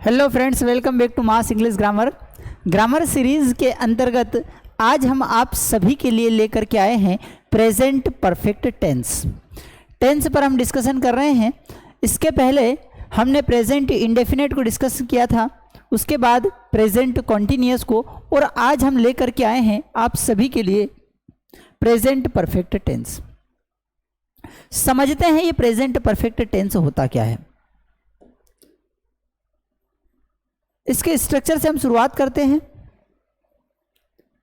Hello friends, welcome back to mass English grammar series के अंतर्गत आज हम आप सभी के लिए लेकर के आए हैं प्रेजेंट परफेक्ट टेंस पर हम डिस्कशन कर रहे हैं। इसके पहले हमने प्रेजेंट इंडेफिनेट को डिस्कस किया था, उसके बाद प्रेजेंट कॉन्टिन्यूअस को, और आज हम लेकर के आए हैं आप सभी के लिए प्रेजेंट परफेक्ट टेंस। समझते हैं ये प्रेजेंट परफेक्ट टेंस होता क्या है। इसके स्ट्रक्चर से हम शुरुआत करते हैं।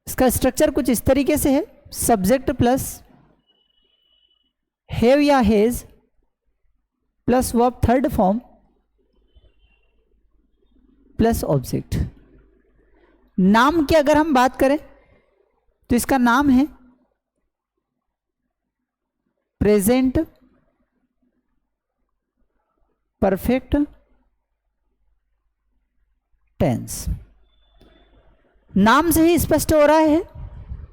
इसका स्ट्रक्चर कुछ इस तरीके से है, सब्जेक्ट प्लस हैव या has plus verb third form plus object. नाम की अगर हम बात करें तो इसका नाम है प्रेजेंट परफेक्ट टेंस। नाम से ही स्पष्ट हो रहा है,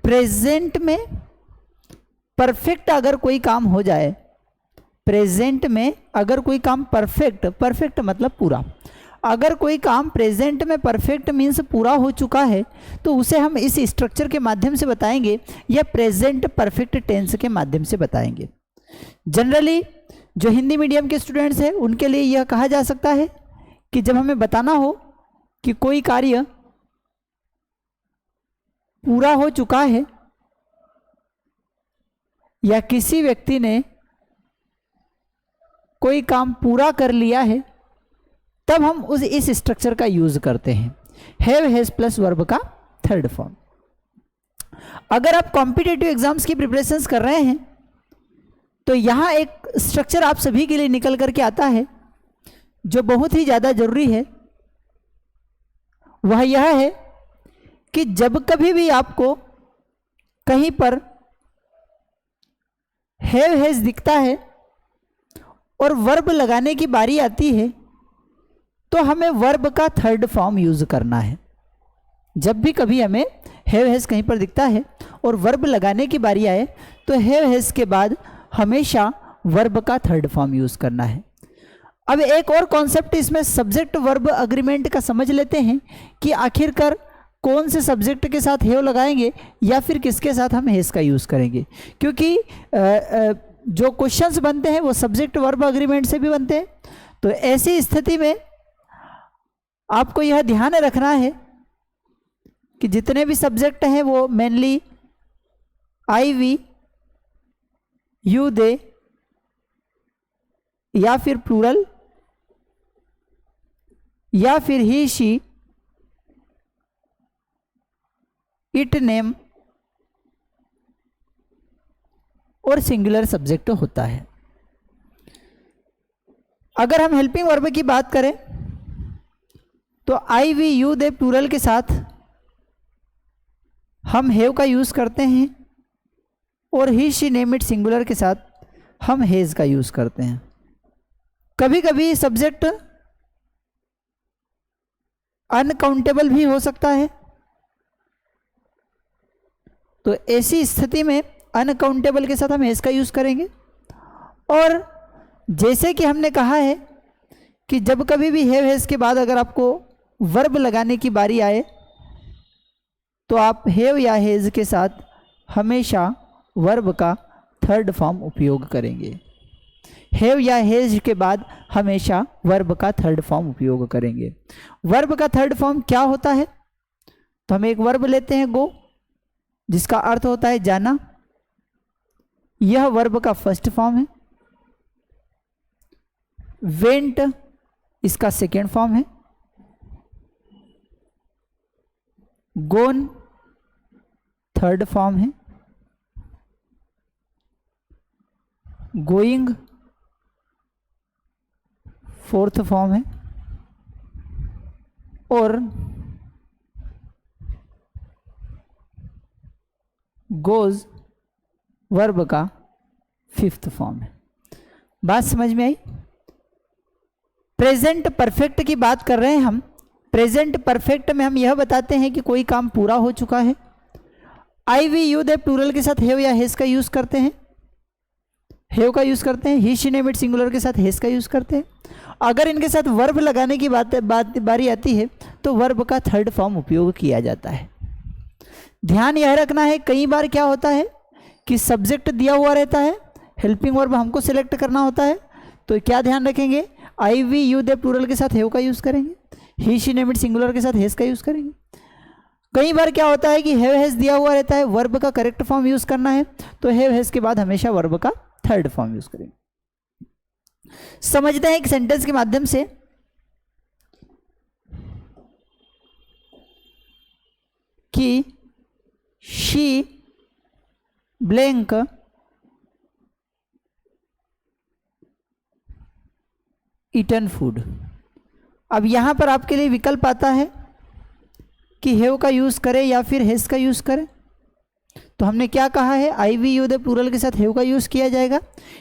प्रेजेंट में परफेक्ट अगर कोई काम हो जाए, प्रेजेंट में अगर कोई काम परफेक्ट मतलब पूरा, अगर कोई काम प्रेजेंट में परफेक्ट मीन्स पूरा हो चुका है तो उसे हम इस स्ट्रक्चर के माध्यम से बताएंगे या प्रेजेंट परफेक्ट टेंस के माध्यम से बताएंगे। जनरली जो हिंदी मीडियम के स्टूडेंट्स हैं उनके लिए यह कहा जा सकता है कि जब हमें बताना हो कि कोई कार्य पूरा हो चुका है या किसी व्यक्ति ने कोई काम पूरा कर लिया है, तब हम इस स्ट्रक्चर का यूज करते हैं, हैव हैज प्लस वर्ब का थर्ड फॉर्म। अगर आप कॉम्पिटिटिव एग्जाम्स की प्रिपरेशंस कर रहे हैं तो यहां एक स्ट्रक्चर आप सभी के लिए निकल करके आता है जो बहुत ही ज्यादा जरूरी है। वह यह है कि जब कभी भी आपको कहीं पर हैव हैज दिखता है और वर्ब लगाने की बारी आती है तो हमें वर्ब का थर्ड फॉर्म यूज करना है। जब भी कभी हमें हैव हैज कहीं पर दिखता है और वर्ब लगाने की बारी आए तो हैव हैज के बाद हमेशा वर्ब का थर्ड फॉर्म यूज करना है। अब एक और कॉन्सेप्ट इसमें सब्जेक्ट वर्ब अग्रीमेंट का समझ लेते हैं कि आखिरकार कौन से सब्जेक्ट के साथ हैव लगाएंगे या फिर किसके साथ हम हैज का यूज़ करेंगे, क्योंकि जो क्वेश्चंस बनते हैं वो सब्जेक्ट वर्ब अग्रीमेंट से भी बनते हैं। तो ऐसी स्थिति में आपको यह ध्यान रखना है कि जितने भी सब्जेक्ट हैं वो mainly I we you they या फिर प्लूरल या फिर ही शी इट नेम और सिंगुलर सब्जेक्ट होता है। अगर हम हेल्पिंग वर्ब की बात करें तो आई वी यू दे प्लूरल के साथ हम हैव का यूज करते हैं और ही शी नेम इट सिंगुलर के साथ हम हैज का यूज करते हैं। कभी कभी सब्जेक्ट अनकाउंटेबल भी हो सकता है, तो ऐसी स्थिति में अनकाउंटेबल के साथ हम हैज का यूज करेंगे। और जैसे कि हमने कहा है कि जब कभी भी हैव हैज के बाद अगर आपको वर्ब लगाने की बारी आए तो आप हैव या हैज के साथ हमेशा वर्ब का थर्ड फॉर्म उपयोग करेंगे। हैव या हैज के बाद हमेशा वर्ब का थर्ड फॉर्म उपयोग करेंगे। वर्ब का थर्ड फॉर्म क्या होता है, तो हम एक वर्ब लेते हैं गो, जिसका अर्थ होता है जाना। यह वर्ब का फर्स्ट फॉर्म है। वेंट इसका सेकेंड फॉर्म है। गोन थर्ड फॉर्म है। गोइंग फोर्थ फॉर्म है और गोज वर्ब का फिफ्थ फॉर्म है। बात समझ में आई? प्रेजेंट परफेक्ट की बात कर रहे हैं हम। प्रेजेंट परफेक्ट में हम यह बताते हैं कि कोई काम पूरा हो चुका है। आई वी यू दे प्लूरल के साथ हैव या हैज का यूज करते हैं। हैव का यूज़ करते हैं, ही शी नेम इट सिंगुलर के साथ हैज़ का यूज़ करते हैं। अगर इनके साथ वर्ब लगाने की बारी आती है तो वर्ब का थर्ड फॉर्म उपयोग किया जाता है। ध्यान यह रखना है, कई बार क्या होता है कि सब्जेक्ट दिया हुआ रहता है, हेल्पिंग वर्ब हमको सिलेक्ट करना होता है, तो क्या ध्यान रखेंगे, आई वी यू दे प्लूरल के साथ हैव का यूज़ करेंगे, ही शी नेम इट सिंगुलर के साथ हैज़ का यूज़ करेंगे। कई बार क्या होता है कि हैव हैज़ दिया हुआ रहता है, वर्ब का करेक्ट फॉर्म यूज़ करना है तो हैव हैज़ के बाद हमेशा वर्ब का थर्ड फॉर्म यूज़ करेंगे। समझते हैं एक सेंटेंस के माध्यम से कि शी ब्लैंक ईटन फूड। अब यहां पर आपके लिए विकल्प आता है कि हैव का यूज़ करें या फिर हैज़ का यूज़ करें। तो हमने क्या कहा है, आई वी यू दे प्लूरल के साथ हैव का यूज़ किया जाएगा,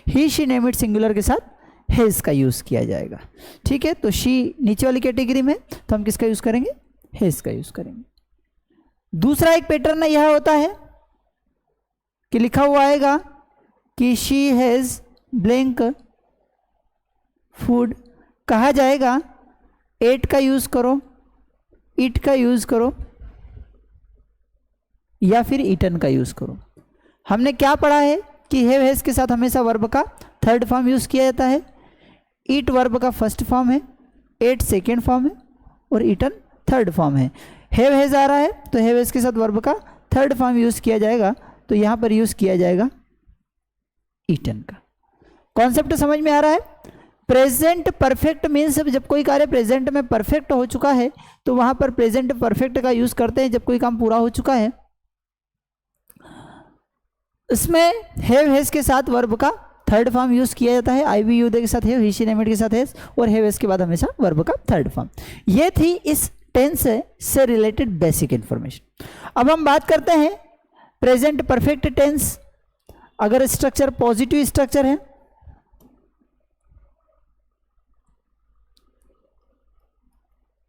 ही शी नेम इट सिंगुलर के साथ हैज़ का यूज़ किया जाएगा। ठीक है, तो शी नीचे वाली कैटेगरी में, तो हम किसका यूज़ करेंगे, हैज़ का यूज़ करेंगे। दूसरा एक पैटर्न यह होता है कि लिखा हुआ आएगा कि शी हैज़ ब्लैंक फूड, कहा जाएगा एट का यूज़ करो, ईट का यूज़ करो या फिर ईटन का यूज़ करो। हमने क्या पढ़ा है कि हैव हैज़ के साथ हमेशा वर्ब का थर्ड फॉर्म यूज़ किया जाता है, ईट वर्ब का फर्स्ट फॉर्म है, एट सेकेंड फॉर्म है और ईटन थर्ड फॉर्म है। हैव हैज़ आ रहा है तो हैव हैज़ के साथ वर्ब का थर्ड फॉर्म यूज़ किया जाएगा, तो यहाँ पर यूज़ किया जाएगा ईटन का। कॉन्सेप्ट समझ में आ रहा है। प्रेजेंट परफेक्ट मीन्स जब कोई कार्य प्रेजेंट में परफेक्ट हो चुका है तो वहाँ पर प्रेजेंट परफेक्ट का यूज़ करते हैं जब कोई काम पूरा हो चुका है। इसमें हैव हैज़ के साथ वर्ब का थर्ड फॉर्म यूज़ किया जाता है, आई वी यू दे के साथ have, he she name it के साथ हैज़ और हैव हैज़ के बाद हमेशा वर्ब का थर्ड फॉर्म। ये थी इस टेंस से रिलेटेड बेसिक इंफॉर्मेशन। अब हम बात करते हैं प्रेजेंट परफेक्ट टेंस। अगर स्ट्रक्चर पॉजिटिव स्ट्रक्चर है,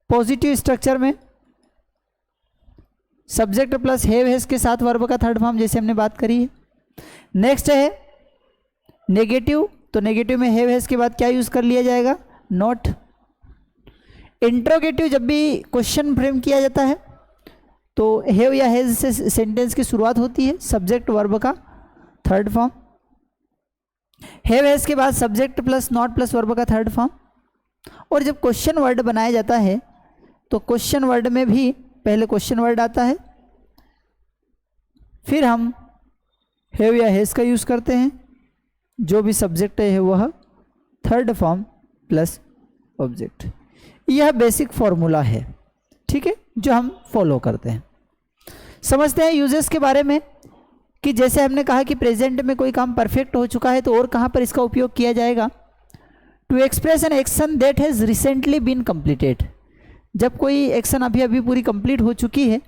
पॉजिटिव स्ट्रक्चर में सब्जेक्ट प्लस हैव हैज़ के साथ वर्ब का थर्ड फॉर्म, जैसे हमने बात करी है। नेक्स्ट है नेगेटिव, तो नेगेटिव में हैव हैज़ के बाद क्या यूज़ कर लिया जाएगा, नॉट। इंट्रोगेटिव जब भी क्वेश्चन फ्रेम किया जाता है तो हैव या हैज़ से सेंटेंस की शुरुआत होती है, सब्जेक्ट वर्ब का थर्ड फॉर्म। हैव हैज़ के बाद subject plus not plus verb का थर्ड फॉर्म। और जब क्वेश्चन वर्ड बनाया जाता है तो क्वेश्चन वर्ड में भी पहले क्वेश्चन वर्ड आता है, फिर हम हैव या हैज़ का यूज़ करते हैं, जो भी सब्जेक्ट है वह थर्ड फॉर्म प्लस ऑब्जेक्ट। यह बेसिक फॉर्मूला है, ठीक है, जो हम फॉलो करते हैं। समझते हैं यूजेस के बारे में कि जैसे हमने कहा कि प्रेजेंट में कोई काम परफेक्ट हो चुका है तो और कहाँ पर इसका उपयोग किया जाएगा, to express an action that has recently been completed. जब कोई एक्शन अभी अभी पूरी कंप्लीट हो चुकी है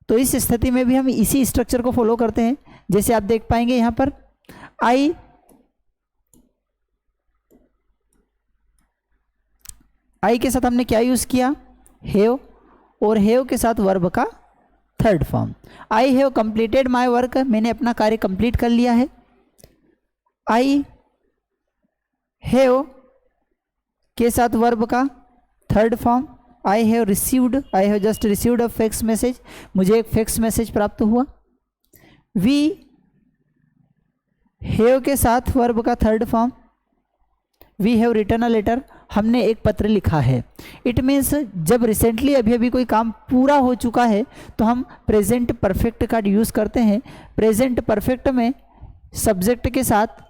तो इस स्थिति में भी हम इसी स्ट्रक्चर को फॉलो करते हैं। जैसे आप देख पाएंगे यहाँ पर आई के साथ हमने क्या यूज़ किया, हैव, और हैव के साथ वर्ब का third form. I have completed my work, मैंने अपना कार्य कंप्लीट कर लिया है। आई हैव के साथ वर्ब का third form. I have received, I have just received a fax message, मुझे एक फैक्स मैसेज प्राप्त हुआ। वी हैव के साथ वर्ब का third form. We have written a letter, हमने एक पत्र लिखा है। इट मीन्स जब रिसेंटली अभी अभी कोई काम पूरा हो चुका है तो हम प्रेजेंट परफेक्ट का यूज़ करते हैं। प्रेजेंट परफेक्ट में सब्जेक्ट के साथ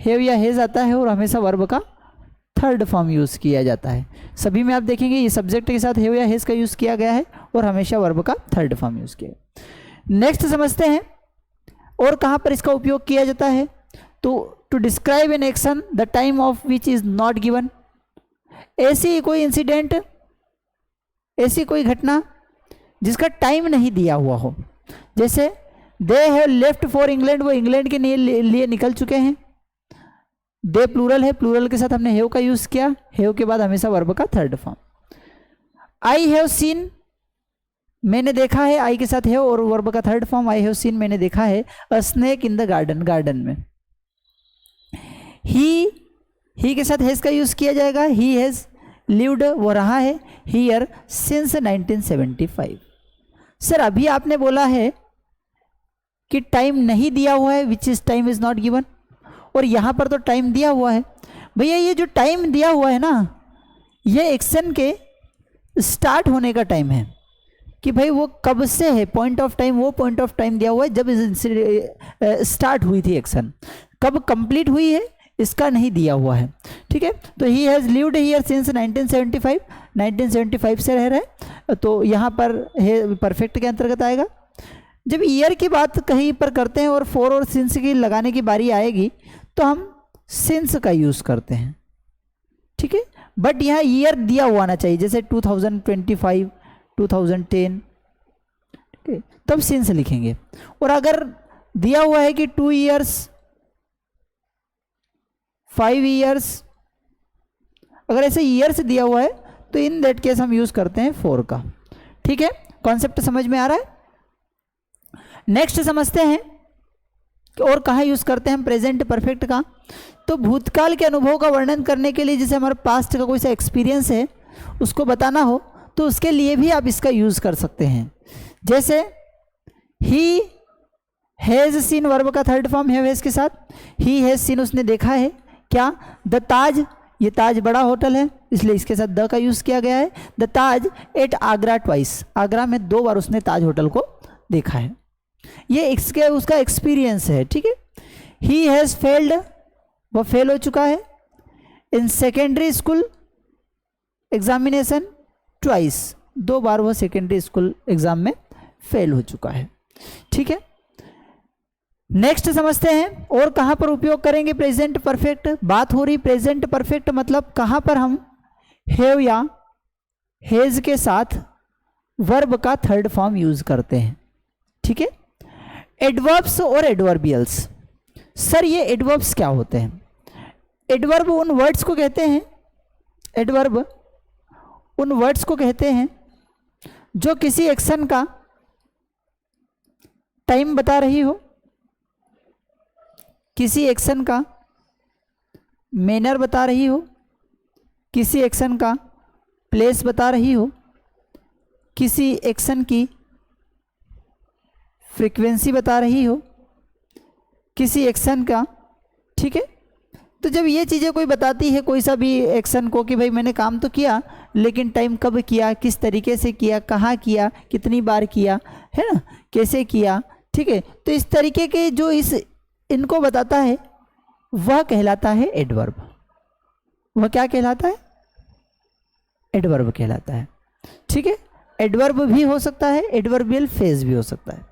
हैव या हैज़ आता है और हमेशा वर्ब का थर्ड फॉर्म यूज़ किया जाता है। सभी में आप देखेंगे ये सब्जेक्ट के साथ हैव या हैज़ का यूज़ किया गया है और हमेशा वर्ब का थर्ड फॉर्म यूज़ किया गया। नेक्स्ट समझते हैं और कहाँ पर इसका उपयोग किया जाता है, तो to describe an action the time of which is not given. ऐसी कोई इंसिडेंट, ऐसी कोई घटना जिसका टाइम नहीं दिया हुआ हो, जैसे they have left for England, वो इंग्लैंड के लिए निकल चुके हैं। दे प्लूरल है, प्लूरल के साथ हमने हैव का यूज़ किया, हैव के बाद हमेशा वर्ब का third form. I have seen, मैंने देखा है, आई के साथ है और वर्ब का third form. I have seen, मैंने देखा है, अ snake in the garden, garden में। ही के साथ हैज़ का यूज़ किया जाएगा। ही हैज़ लिव्ड वो रहा है हियर सिंस 1975। सर अभी आपने बोला है कि टाइम नहीं दिया हुआ है, which is time is not given, और यहाँ पर तो टाइम दिया हुआ है। भैया ये जो टाइम दिया हुआ है ना, ये एक्शन के स्टार्ट होने का टाइम है कि भाई वो कब से है, पॉइंट ऑफ टाइम, वो पॉइंट ऑफ टाइम दिया हुआ है जब स्टार्ट हुई थी एक्शन। कब कंप्लीट हुई है इसका नहीं दिया हुआ है, ठीक है। तो he has lived here since 1975, 1975 से रह रहे हैं, तो यहाँ पर है परफेक्ट के अंतर्गत आएगा। जब ईयर की बात कहीं पर करते हैं और फॉर और सिंस की लगाने की बारी आएगी तो हम सिंस का यूज़ करते हैं, ठीक है। बट यहाँ ईयर दिया हुआ आना चाहिए, जैसे 2025, 2010, ठीक है, तब सिंस लिखेंगे। और अगर दिया हुआ है कि 2 इयर्स, 5 इयर्स, अगर ऐसे ईयर्स दिया हुआ है तो इन दैट केस हम यूज़ करते हैं फॉर का, ठीक है। कॉन्सेप्ट समझ में आ रहा है। नेक्स्ट समझते हैं और कहाँ यूज़ करते हैं हम प्रेजेंट परफेक्ट का। तो भूतकाल के अनुभव का वर्णन करने के लिए, जैसे हमारे पास्ट का कोई सा एक्सपीरियंस है उसको बताना हो तो उसके लिए भी आप इसका यूज़ कर सकते हैं। जैसे ही हैज़ सीन वर्ब का थर्ड फॉर्म हैव के साथ, ही हैज़ सीन उसने देखा है क्या, द ताज, ये ताज बड़ा होटल है इसलिए इसके साथ द का यूज़ किया गया है। The Taj at Agra twice, Agra में 2 बार उसने ताज होटल को देखा है, ये इसके उसका एक्सपीरियंस है, ठीक है। ही हैज़ फेल्ड, वो फेल हो चुका है in secondary school examination twice, 2 बार वो सेकेंडरी स्कूल एग्जाम में फेल हो चुका है, ठीक है। नेक्स्ट समझते हैं और कहाँ पर उपयोग करेंगे प्रेजेंट परफेक्ट। बात हो रही प्रेजेंट परफेक्ट मतलब कहाँ पर हम हैव या हैज़ के साथ वर्ब का थर्ड फॉर्म यूज करते हैं, ठीक है। एडवर्ब्स और एडवर्बियल्स, सर ये एडवर्ब्स क्या होते हैं? एडवर्ब उन वर्ड्स को कहते हैं, एडवर्ब उन वर्ड्स को कहते हैं जो किसी एक्शन का टाइम बता रही हो, किसी एक्शन का मैनर बता रही हो, किसी एक्शन का प्लेस बता रही हो, किसी एक्शन की फ्रीक्वेंसी बता रही हो, किसी एक्शन का, ठीक है। तो जब ये चीज़ें कोई बताती है कोई सा भी एक्शन को कि भाई मैंने काम तो किया लेकिन टाइम कब किया, किस तरीके से किया, कहाँ किया, कितनी बार किया, है ना, कैसे किया, ठीक है। तो इस तरीके के जो इनको बताता है वह कहलाता है एडवर्ब। वह क्या कहलाता है? एडवर्ब कहलाता है, ठीक है। एडवर्ब भी हो सकता है, एडवर्बियल फ्रेज भी हो सकता है।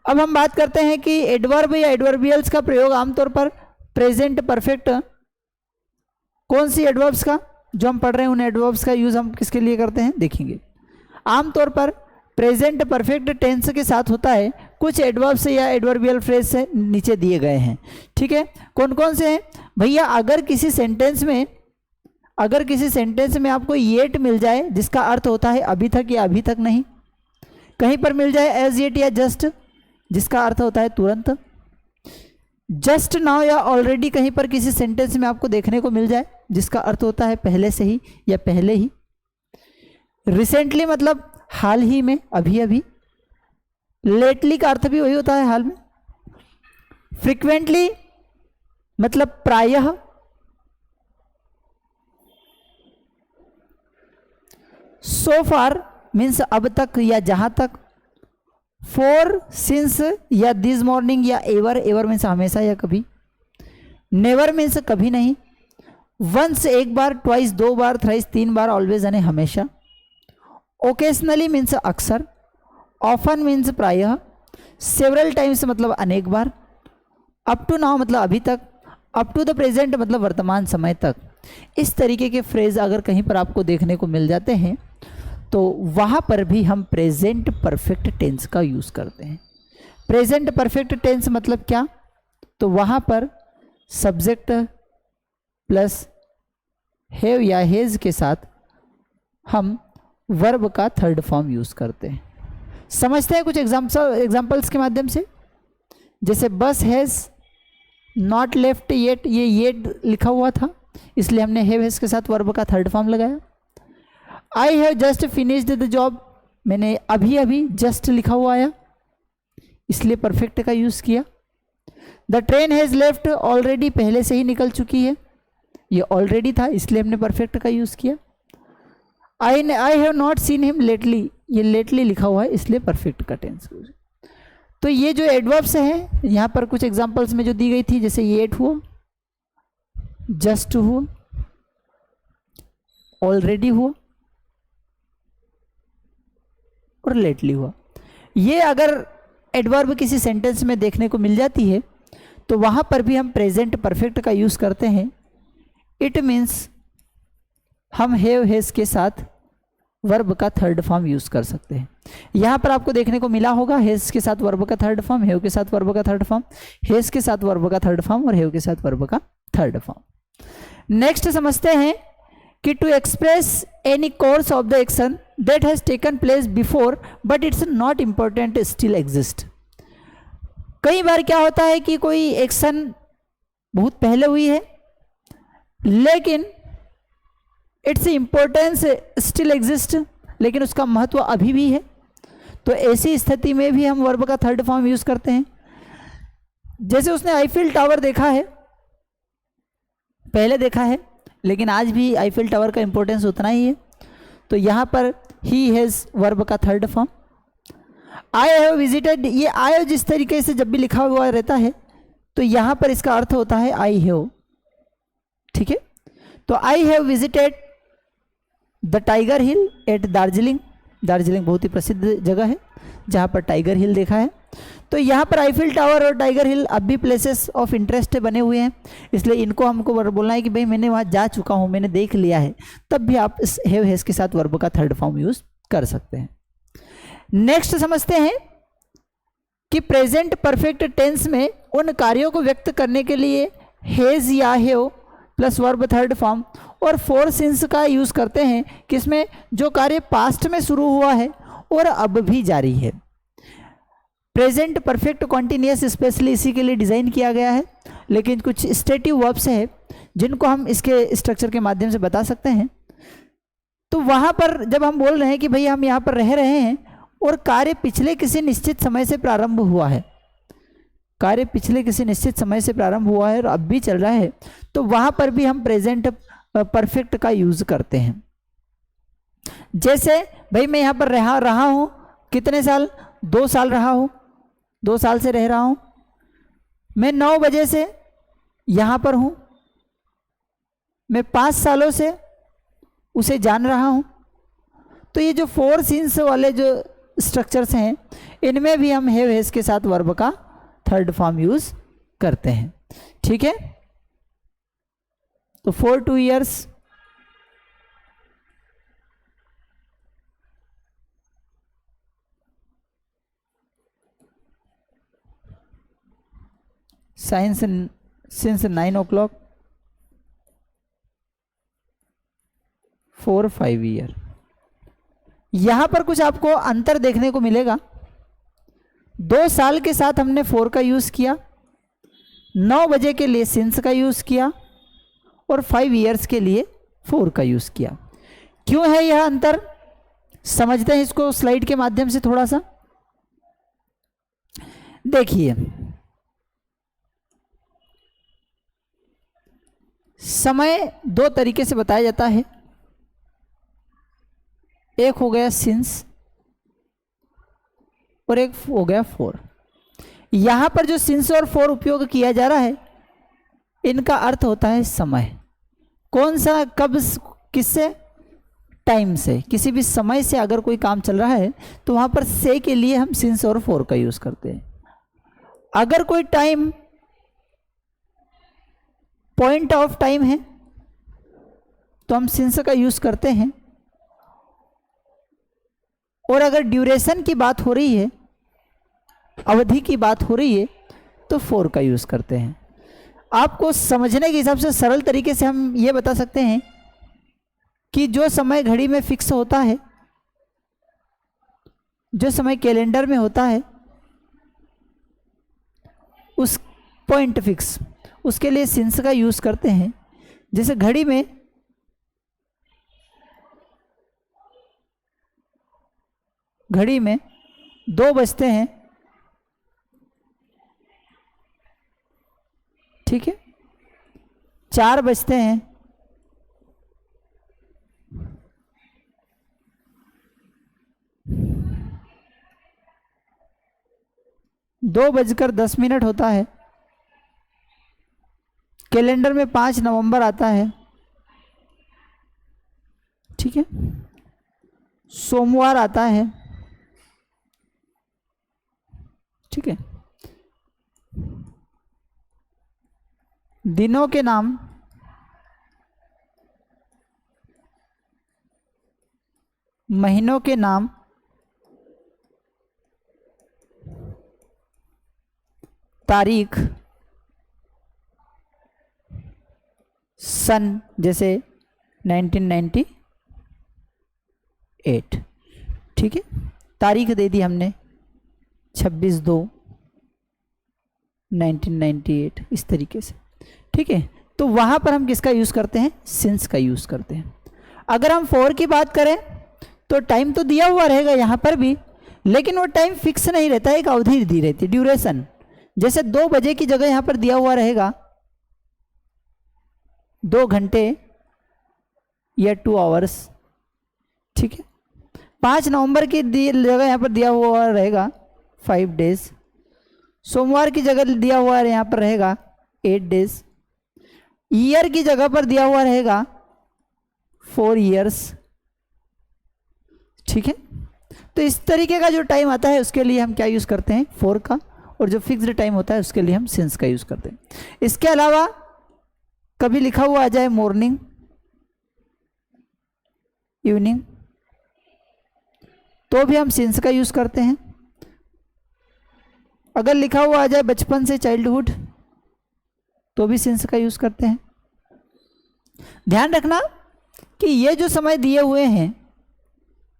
अब हम बात करते हैं कि एडवर्ब या एडवर्बियल्स का प्रयोग आमतौर पर प्रेजेंट परफेक्ट, कौन सी एडवर्ब्स का जो हम पढ़ रहे हैं उन एडवर्ब्स का यूज हम किसके लिए करते हैं देखेंगे। आमतौर पर प्रेजेंट परफेक्ट टेंस के साथ होता है, कुछ एडवर्ब्स या एडवर्बियल फ्रेज से नीचे दिए गए हैं, ठीक है। कौन कौन से हैं भैया? अगर किसी सेंटेंस में आपको येट मिल जाए जिसका अर्थ होता है अभी तक या अभी तक नहीं, कहीं पर मिल जाए एज येट या जस्ट जिसका अर्थ होता है तुरंत, जस्ट नाउ या ऑलरेडी कहीं पर किसी सेंटेंस में आपको देखने को मिल जाए जिसका अर्थ होता है पहले से ही या पहले ही, रिसेंटली मतलब हाल ही में, अभी अभी, लेटली का अर्थ भी वही होता है हाल में, फ्रीक्वेंटली मतलब प्रायः, सो फार मीन्स अब तक या जहां तक, फॉर, सिंस या दिस मॉर्निंग या एवर, एवर मीन्स हमेशा या कभी, नेवर मीन्स कभी नहीं, वंस एक बार, ट्वाइस 2 बार, थ्राइस 3 बार, ऑलवेज यानी हमेशा, ओकेजनली मीन्स अक्सर, ऑफन मीन्स प्रायः, सेवरल टाइम्स मतलब अनेक बार, अप टू नाउ मतलब अभी तक, अप टू द प्रेजेंट मतलब वर्तमान समय तक। इस तरीके के फ्रेज अगर कहीं पर आपको देखने को मिल जाते हैं तो वहाँ पर भी हम प्रेजेंट परफेक्ट टेंस का यूज़ करते हैं। प्रेजेंट परफेक्ट टेंस मतलब क्या? तो वहाँ पर सब्जेक्ट प्लस हैव या हैज़ के साथ हम वर्ब का थर्ड फॉर्म यूज़ करते हैं। समझते हैं कुछ एग्जाम्पल्स के माध्यम से। जैसे बस हैज़ नॉट लेफ्ट येट, ये येट लिखा हुआ था इसलिए हमने हैव हैज के साथ वर्ब का थर्ड फॉर्म लगाया। I have just finished the job, मैंने अभी अभी जस्ट लिखा हुआ आया इसलिए परफेक्ट का यूज़ किया। The train has left, already पहले से ही निकल चुकी है, ये ऑलरेडी था इसलिए हमने परफेक्ट का यूज़ किया। I have not seen him lately, ये लेटली लिखा हुआ है इसलिए परफेक्ट का टेंस। तो ये जो एडवर्ब्स हैं यहाँ पर कुछ एग्जांपल्स में जो दी गई थी, जैसे येट हुआ, जस्ट हुआ, ऑलरेडी हुआ और लेटली हुआ। ये अगर एडवर्ब किसी सेंटेंस में देखने को मिल जाती है तो वहाँ पर भी हम प्रेजेंट परफेक्ट का यूज़ करते हैं। इट मीन्स हम हैव हैज़ के साथ वर्ब का थर्ड फॉर्म यूज़ कर सकते हैं। यहाँ पर आपको देखने को मिला होगा हैज़ के साथ वर्ब का थर्ड फॉर्म, हैव के साथ वर्ब का थर्ड फॉर्म, हैज़ के साथ वर्ब का थर्ड फॉर्म और हैव के साथ वर्ब का थर्ड फॉर्म। नेक्स्ट समझते हैं कि to express any course of the action that has taken place before but it's not important still exist. कई बार क्या होता है कि कोई एक्शन बहुत पहले हुई है लेकिन इट्स इम्पोर्टेंस स्टिल एग्जिस्ट, लेकिन उसका महत्व अभी भी है, तो ऐसी स्थिति में भी हम वर्ब का थर्ड फॉर्म यूज़ करते हैं। जैसे उसने आईफिल टावर देखा है, पहले देखा है लेकिन आज भी आईफिल टावर का इंपॉर्टेंस उतना ही है, तो यहाँ पर ही हैज़ वर्ब का third form. I have visited, ये आई जिस तरीके से जब भी लिखा हुआ रहता है तो यहाँ पर इसका अर्थ होता है आई हैव, ठीक है। तो I have visited the tiger hill at Darjeeling, Darjeeling बहुत ही प्रसिद्ध जगह है जहाँ पर टाइगर हिल देखा है। तो यहाँ पर आईफिल टावर और टाइगर हिल अब भी प्लेसेस ऑफ इंटरेस्ट बने हुए हैं, इसलिए इनको हमको बोलना है कि भाई मैंने वहाँ जा चुका हूँ, मैंने देख लिया है, तब भी आप इस हैव हैज़ के साथ वर्ब का थर्ड फॉर्म यूज़ कर सकते हैं। नेक्स्ट समझते हैं कि प्रेजेंट परफेक्ट टेंस में उन कार्यों को व्यक्त करने के लिए हैज़ या have plus verb third form और फोर सिंस का यूज़ करते हैं, किसमें जो कार्य पास्ट में शुरू हुआ है और अब भी जारी है। प्रेजेंट परफेक्ट कॉन्टिन्यूस स्पेशली इसी के लिए डिज़ाइन किया गया है, लेकिन कुछ स्टेटिव वर्ब्स है जिनको हम इसके स्ट्रक्चर के माध्यम से बता सकते हैं। तो वहाँ पर जब हम बोल रहे हैं कि भाई हम यहाँ पर रह रहे हैं और कार्य पिछले किसी निश्चित समय से प्रारंभ हुआ है, कार्य पिछले किसी निश्चित समय से प्रारंभ हुआ है और अब भी चल रहा है, तो वहाँ पर भी हम प्रेजेंट परफेक्ट का यूज़ करते हैं। जैसे भाई मैं यहाँ पर रहा हूँ कितने साल, 2 साल रहा हूँ, 2 साल से रह रहा हूँ, मैं 9 बजे से यहाँ पर हूँ, मैं 5 सालों से उसे जान रहा हूँ। तो ये जो फोर सीन्स वाले जो स्ट्रक्चर्स हैं इनमें भी हम हैव हैज़ के साथ वर्ब का थर्ड फॉर्म यूज़ करते हैं, ठीक है। तो 4 2 years, science since 9 o'clock, 4 5 year। यहाँ पर कुछ आपको अंतर देखने को मिलेगा। 2 साल के साथ हमने 4 का यूज़ किया, 9 बजे के लिए सिंस का यूज़ किया और 5 years के लिए 4 का यूज़ किया। क्यों है यह अंतर, समझते हैं इसको स्लाइड के माध्यम से थोड़ा सा। देखिए समय 2 तरीके से बताया जाता है, एक हो गया सिंस और एक हो गया 4। यहाँ पर जो सिंस और 4 उपयोग किया जा रहा है इनका अर्थ होता है समय। कौन सा, कब, किससे, टाइम से, किसी भी समय से अगर कोई काम चल रहा है तो वहाँ पर से के लिए हम सिंस और 4 का यूज़ करते हैं। अगर कोई टाइम पॉइंट ऑफ टाइम है तो हम सिंस का यूज़ करते हैं, और अगर ड्यूरेशन की बात हो रही है, अवधि की बात हो रही है, तो 4 का यूज़ करते हैं। आपको समझने के हिसाब से सरल तरीके से हम ये बता सकते हैं कि जो समय घड़ी में फिक्स होता है, जो समय कैलेंडर में होता है, उस पॉइंट फिक्स, उसके लिए सिंस का यूज़ करते हैं। जैसे घड़ी में घड़ी में 2 बजते हैं, ठीक है, 4 बजते हैं, 2:10 होता है, कैलेंडर में 5 नवंबर आता है, ठीक है, सोमवार आता है, ठीक है। दिनों के नाम महीनों के नाम तारीख सन, जैसे 1998, ठीक है। तारीख दे दी हमने 26/2/1998, इस तरीके से, ठीक है। तो वहाँ पर हम किसका यूज़ करते हैं? सिंस का यूज़ करते हैं। अगर हम फॉर की बात करें तो टाइम तो दिया हुआ रहेगा यहाँ पर भी, लेकिन वो टाइम फिक्स नहीं रहता, एक अवधि दी रहती, ड्यूरेशन। जैसे 2 बजे की जगह यहाँ पर दिया हुआ रहेगा 2 घंटे या 2 आवर्स, ठीक है। 5 नवंबर की जगह यहाँ पर दिया हुआ रहेगा 5 डेज। सोमवार की जगह दिया हुआ यहाँ पर रहेगा 8 डेज। ईयर की जगह पर दिया हुआ रहेगा 4 ईयर्स, ठीक है। तो इस तरीके का जो टाइम आता है उसके लिए हम क्या यूज़ करते हैं? फॉर का। और जो फिक्स्ड टाइम होता है उसके लिए हम सिंस का यूज़ करते हैं। इसके अलावा कभी लिखा हुआ आ जाए मॉर्निंग, इवनिंग, तो भी हम सिंस का यूज़ करते हैं। अगर लिखा हुआ आ जाए बचपन से चाइल्डहुड, तो भी सिंस का यूज़ करते हैं। ध्यान रखना कि ये जो समय दिए हुए हैं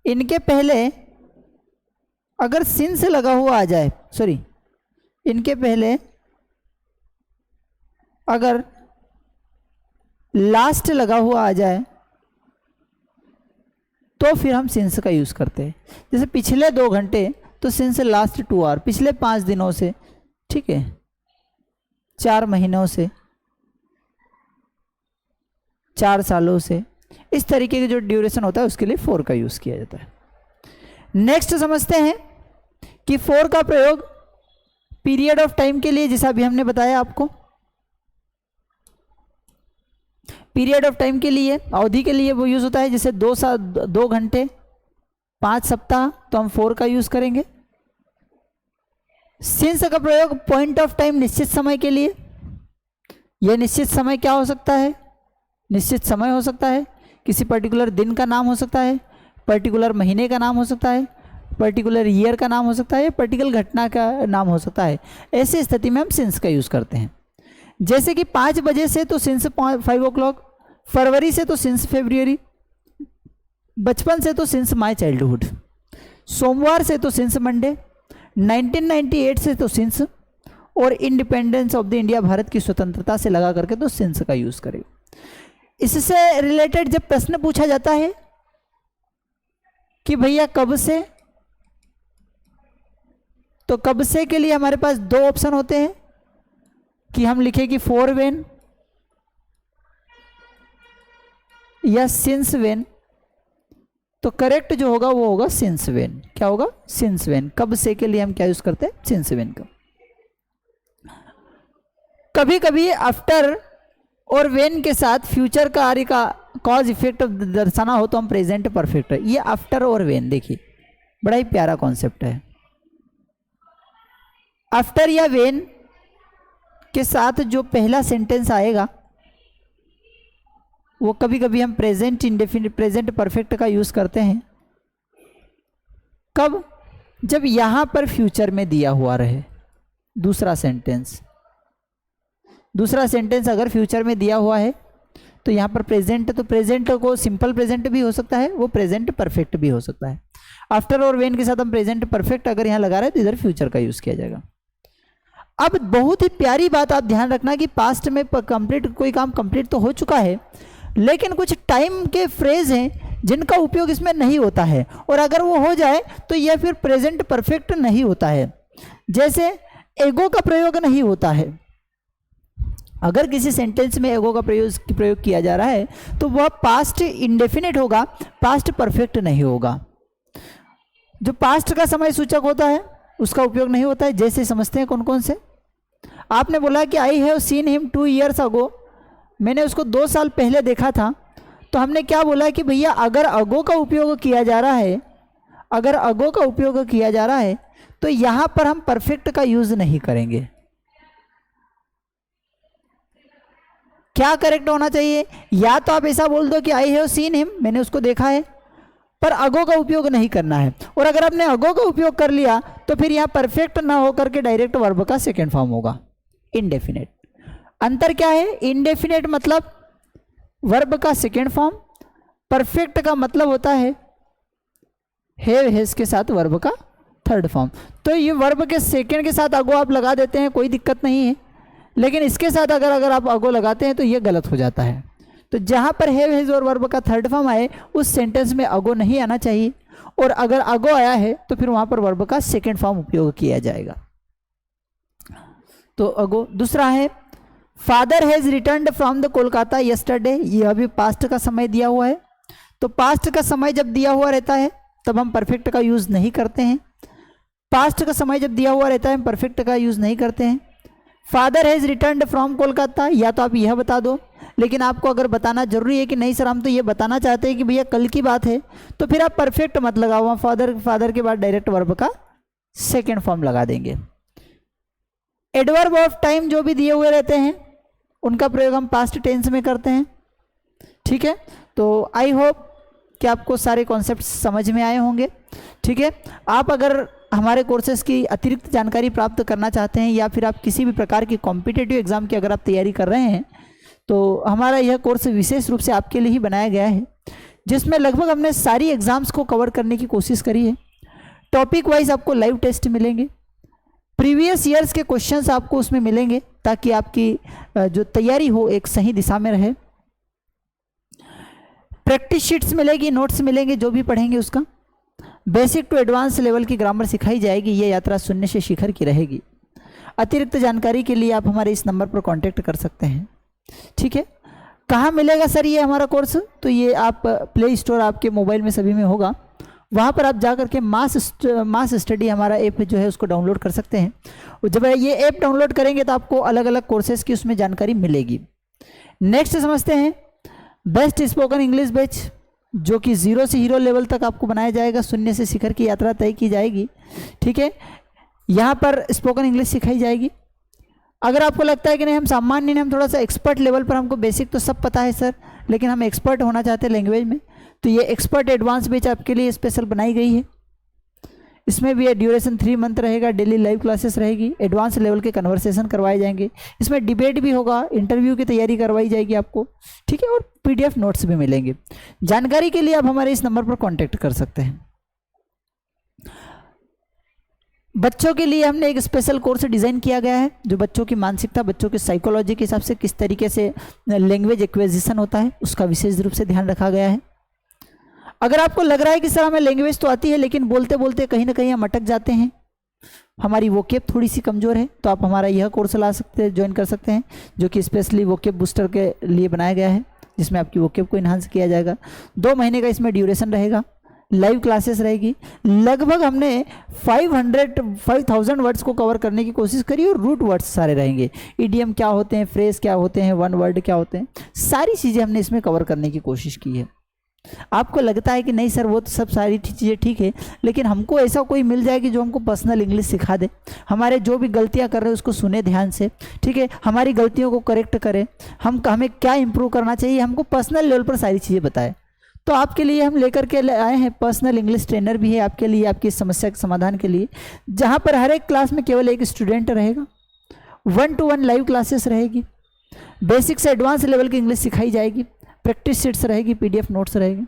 इनके पहले अगर सिंस लगा हुआ आ जाए, सॉरी, इनके पहले अगर लास्ट लगा हुआ आ जाए तो फिर हम सिंस का यूज़ करते हैं। जैसे पिछले 2 घंटे तो सिंस लास्ट 2 आवर, पिछले 5 दिनों से, ठीक है, 4 महीनों से, 4 सालों से, इस तरीके की जो ड्यूरेशन होता है उसके लिए फॉर का यूज़ किया जाता है। नेक्स्ट समझते हैं कि फॉर का प्रयोग पीरियड ऑफ टाइम के लिए, जैसा अभी हमने बताया आपको, पीरियड ऑफ टाइम के लिए, अवधि के लिए वो यूज़ होता है। जैसे 2 घंटे, 5 सप्ताह, तो हम फॉर का यूज़ करेंगे। सिंस का प्रयोग पॉइंट ऑफ टाइम, निश्चित समय के लिए। यह निश्चित समय क्या हो सकता है? निश्चित समय हो सकता है, किसी पर्टिकुलर दिन का नाम हो सकता है, पर्टिकुलर महीने का नाम हो सकता है, पर्टिकुलर ईयर का नाम हो सकता है, पर्टिकुलर घटना का नाम हो सकता है। ऐसी स्थिति में हम सिंस का यूज़ करते हैं। जैसे कि 5 बजे से तो सिंस 5 o'clock, फरवरी से तो सिंस फेब्रुअरी, बचपन से तो सिंस माई चाइल्डहुड, सोमवार से तो सिंस मंडे, 1998 से तो सिंस, और independence of the India, Bharat की स्वतंत्रता से लगा करके तो सिंस का यूज़ करेगा। इससे रिलेटेड जब प्रश्न पूछा जाता है कि भैया कब से, तो कब से के लिए हमारे पास 2 ऑप्शन होते हैं कि हम लिखें कि फॉर व्हेन या सिंस व्हेन। तो करेक्ट जो होगा वो होगा सिंस व्हेन। क्या होगा? Since when. कब से के लिए हम क्या यूज करते हैं? सिंस व्हेन का। कभी कभी आफ्टर और व्हेन के साथ फ्यूचर का कार्य का कॉज इफेक्ट दर्शाना हो तो हम प्रेजेंट परफेक्ट है। ये आफ्टर और व्हेन देखिए बड़ा ही प्यारा कॉन्सेप्ट है। आफ्टर या व्हेन के साथ जो पहला सेंटेंस आएगा वो कभी कभी हम प्रेजेंट इंडेफिनिट, प्रेजेंट परफेक्ट का यूज करते हैं। कब? जब यहां पर फ्यूचर में दिया हुआ रहे दूसरा सेंटेंस अगर फ्यूचर में दिया हुआ है तो यहाँ पर प्रेजेंट, तो प्रेजेंट को सिंपल प्रेजेंट भी हो सकता है, वो प्रेजेंट परफेक्ट भी हो सकता है। आफ्टर और व्हेन के साथ हम प्रेजेंट परफेक्ट अगर यहाँ लगा रहे हैं तो इधर फ्यूचर का यूज किया जाएगा। अब बहुत ही प्यारी बात आप ध्यान रखना कि पास्ट में कंप्लीट कोई काम कंप्लीट तो हो चुका है, लेकिन कुछ टाइम के फ्रेज हैं जिनका उपयोग इसमें नहीं होता है, और अगर वो हो जाए तो यह फिर प्रेजेंट परफेक्ट नहीं होता है। जैसे एगो का प्रयोग नहीं होता है। अगर किसी सेंटेंस में एगो का प्रयोग किया जा रहा है तो वह पास्ट इंडेफिनिट होगा, पास्ट परफेक्ट नहीं होगा। जो पास्ट का समय सूचक होता है उसका उपयोग नहीं होता है। जैसे समझते हैं कौन कौन से। आपने बोला कि I have seen him 2 years अगो, मैंने उसको 2 साल पहले देखा था, तो हमने क्या बोला कि भैया अगर अगो का उपयोग किया जा रहा है, अगर अगो का उपयोग किया जा रहा है तो यहां पर हम परफेक्ट का यूज नहीं करेंगे। क्या करेक्ट होना चाहिए? या तो आप ऐसा बोल दो कि आई हैव सीन हिम, मैंने उसको देखा है, पर अगो का उपयोग नहीं करना है। और अगर आपने अगो का उपयोग कर लिया तो फिर यहां परफेक्ट ना होकर के डायरेक्ट वर्ब का सेकेंड फॉर्म होगा, इनडेफिनेट। अंतर क्या है? इनडेफिनेट मतलब वर्ब का सेकेंड फॉर्म, परफेक्ट का मतलब होता है हैव हैज के साथ वर्ब का थर्ड फॉर्म। तो ये वर्ब के सेकेंड के साथ अगो आप लगा देते हैं, कोई दिक्कत नहीं है, लेकिन इसके साथ अगर आप अगो लगाते हैं तो ये गलत हो जाता है। तो जहां पर हैव हैज और वर्ब का थर्ड फॉर्म आए उस सेंटेंस में अगो नहीं आना चाहिए, और अगर अगो आया है तो फिर वहां पर वर्ब का सेकेंड फॉर्म उपयोग किया जाएगा। तो अगो। दूसरा है father has returned from the Kolkata yesterday, यह भी पास्ट का समय दिया हुआ है। तो पास्ट का समय जब दिया हुआ रहता है तब हम परफेक्ट का यूज नहीं करते हैं। पास्ट का समय जब दिया हुआ रहता है हम परफेक्ट का यूज नहीं करते हैं। Father has returned from Kolkata, या तो आप यह बता दो, लेकिन आपको अगर बताना जरूरी है कि नहीं सर हम तो ये बताना चाहते हैं कि भैया कल की बात है, तो फिर आप परफेक्ट मत लगाओ, वहाँ फादर के बाद डायरेक्ट वर्ब का सेकेंड फॉर्म लगा देंगे। एडवर्ब ऑफ टाइम जो भी दिए हुए रहते हैं उनका प्रयोग हम पास्ट टेंस में करते हैं। ठीक है, तो आई होप कि आपको सारे कॉन्सेप्ट समझ में आए होंगे। ठीक है, आप अगर हमारे कोर्सेज की अतिरिक्त जानकारी प्राप्त करना चाहते हैं या फिर आप किसी भी प्रकार की कॉम्पिटिटिव एग्जाम की अगर आप तैयारी कर रहे हैं तो हमारा यह कोर्स विशेष रूप से आपके लिए ही बनाया गया है, जिसमें लगभग हमने सारी एग्जाम्स को कवर करने की कोशिश करी है। टॉपिक वाइज आपको लाइव टेस्ट मिलेंगे, प्रीवियस ईयर्स के क्वेश्चंस आपको उसमें मिलेंगे ताकि आपकी जो तैयारी हो एक सही दिशा में रहे। प्रैक्टिस शीट्स मिलेगी, नोट्स मिलेंगे, जो भी पढ़ेंगे उसका। बेसिक टू एडवांस लेवल की ग्रामर सिखाई जाएगी। ये यात्रा शून्य से शिखर की रहेगी। अतिरिक्त जानकारी के लिए आप हमारे इस नंबर पर कांटेक्ट कर सकते हैं। ठीक है, कहाँ मिलेगा सर ये हमारा कोर्स? तो ये आप प्ले स्टोर आपके मोबाइल में सभी में होगा, वहाँ पर आप जा करके मास स्टडी हमारा ऐप जो है उसको डाउनलोड कर सकते हैं। जब ये ऐप डाउनलोड करेंगे तो आपको अलग अलग कोर्सेज की उसमें जानकारी मिलेगी। नेक्स्ट समझते हैं बेस्ट स्पोकन इंग्लिश बैच, जो कि 0 से हीरो लेवल तक आपको बनाया जाएगा। शून्य से शिखर की यात्रा तय की जाएगी। ठीक है, यहाँ पर स्पोकन इंग्लिश सिखाई जाएगी। अगर आपको लगता है कि नहीं हम सामान्य नहीं, हम थोड़ा सा एक्सपर्ट लेवल पर, हमको बेसिक तो सब पता है सर, लेकिन हम एक्सपर्ट होना चाहते हैं लैंग्वेज में, तो ये एक्सपर्ट एडवांस बैच आपके लिए स्पेशल बनाई गई है। इसमें भी ड्यूरेशन 3 मंथ रहेगा, डेली लाइव क्लासेस रहेगी, एडवांस लेवल के कन्वर्सेशन करवाए जाएंगे, इसमें डिबेट भी होगा, इंटरव्यू की तैयारी करवाई जाएगी आपको। ठीक है, और PDF नोट्स भी मिलेंगे। जानकारी के लिए आप हमारे इस नंबर पर कॉन्टेक्ट कर सकते हैं। बच्चों के लिए हमने एक स्पेशल कोर्स डिज़ाइन किया गया है, जो बच्चों की मानसिकता, बच्चों की साइकोलॉजी के हिसाब से किस तरीके से लैंग्वेज एक्विजिशन होता है उसका विशेष रूप से ध्यान रखा गया है। अगर आपको लग रहा है कि सर हमें लैंग्वेज तो आती है लेकिन बोलते बोलते कहीं ना कहीं हम अटक जाते हैं, हमारी वोकेब थोड़ी सी कमज़ोर है, तो आप हमारा यह कोर्स ला सकते हैं, ज्वाइन कर सकते हैं, जो कि स्पेशली वोकेब बूस्टर के लिए बनाया गया है, जिसमें आपकी वोकेब को इन्हांस किया जाएगा। 2 महीने का इसमें ड्यूरेशन रहेगा, लाइव क्लासेस रहेगी। लगभग हमने 5000 वर्ड्स को कवर करने की कोशिश करी, और रूट वर्ड्स सारे रहेंगे। ईडीएम क्या होते हैं, फ्रेज क्या होते हैं, वन वर्ड क्या होते हैं, सारी चीज़ें हमने इसमें कवर करने की कोशिश की है। आपको लगता है कि नहीं सर वो तो सब सारी चीज़ें ठीक है, लेकिन हमको ऐसा कोई मिल जाए कि जो हमको पर्सनल इंग्लिश सिखा दे, हमारे जो भी गलतियां कर रहे हैं उसको सुने ध्यान से, ठीक है, हमारी गलतियों को करेक्ट करे, हमें क्या इंप्रूव करना चाहिए, हमको पर्सनल लेवल पर सारी चीज़ें बताए। तो आपके लिए हम लेकर के आए हैं पर्सनल इंग्लिश ट्रेनर भी है आपके लिए, आपकी समस्या के समाधान के लिए, जहाँ पर हर एक क्लास में केवल एक स्टूडेंट रहेगा। 1-to-1 लाइव क्लासेस रहेगी, बेसिक से एडवांस लेवल की इंग्लिश सिखाई जाएगी, प्रैक्टिस शीट्स रहेगी, PDF नोट्स रहेंगे।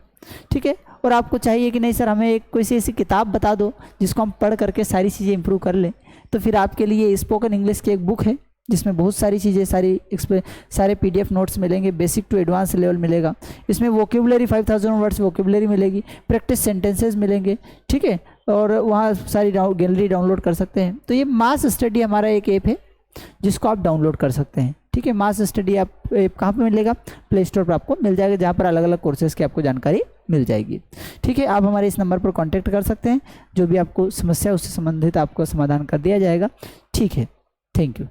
ठीक है, और आपको चाहिए कि नहीं सर हमें एक कोई सी ऐसी किताब बता दो जिसको हम पढ़ करके सारी चीज़ें इंप्रूव कर लें, तो फिर आपके लिए स्पोकन इंग्लिश की एक बुक है जिसमें बहुत सारी चीज़ें, सारे PDF नोट्स मिलेंगे, बेसिक टू एडवांस लेवल मिलेगा। इसमें वोकेबुलरी 5000 वर्ड्स वोकेबुलरी मिलेगी, प्रैक्टिस सेंटेंसेस मिलेंगे, ठीक है, और वहाँ सारी गैलरी डाउनलोड कर सकते हैं। तो ये मास स्टडी हमारा एक ऐप है जिसको आप डाउनलोड कर सकते हैं, ठीक है। मास स्टडी आप ऐप कहाँ पे मिलेगा? प्ले स्टोर पर आपको मिल जाएगा, जहाँ पर अलग अलग कोर्सेज की आपको जानकारी मिल जाएगी, ठीक है। आप हमारे इस नंबर पर कांटेक्ट कर सकते हैं, जो भी आपको समस्या है उससे संबंधित आपको समाधान कर दिया जाएगा, ठीक है। Thank you.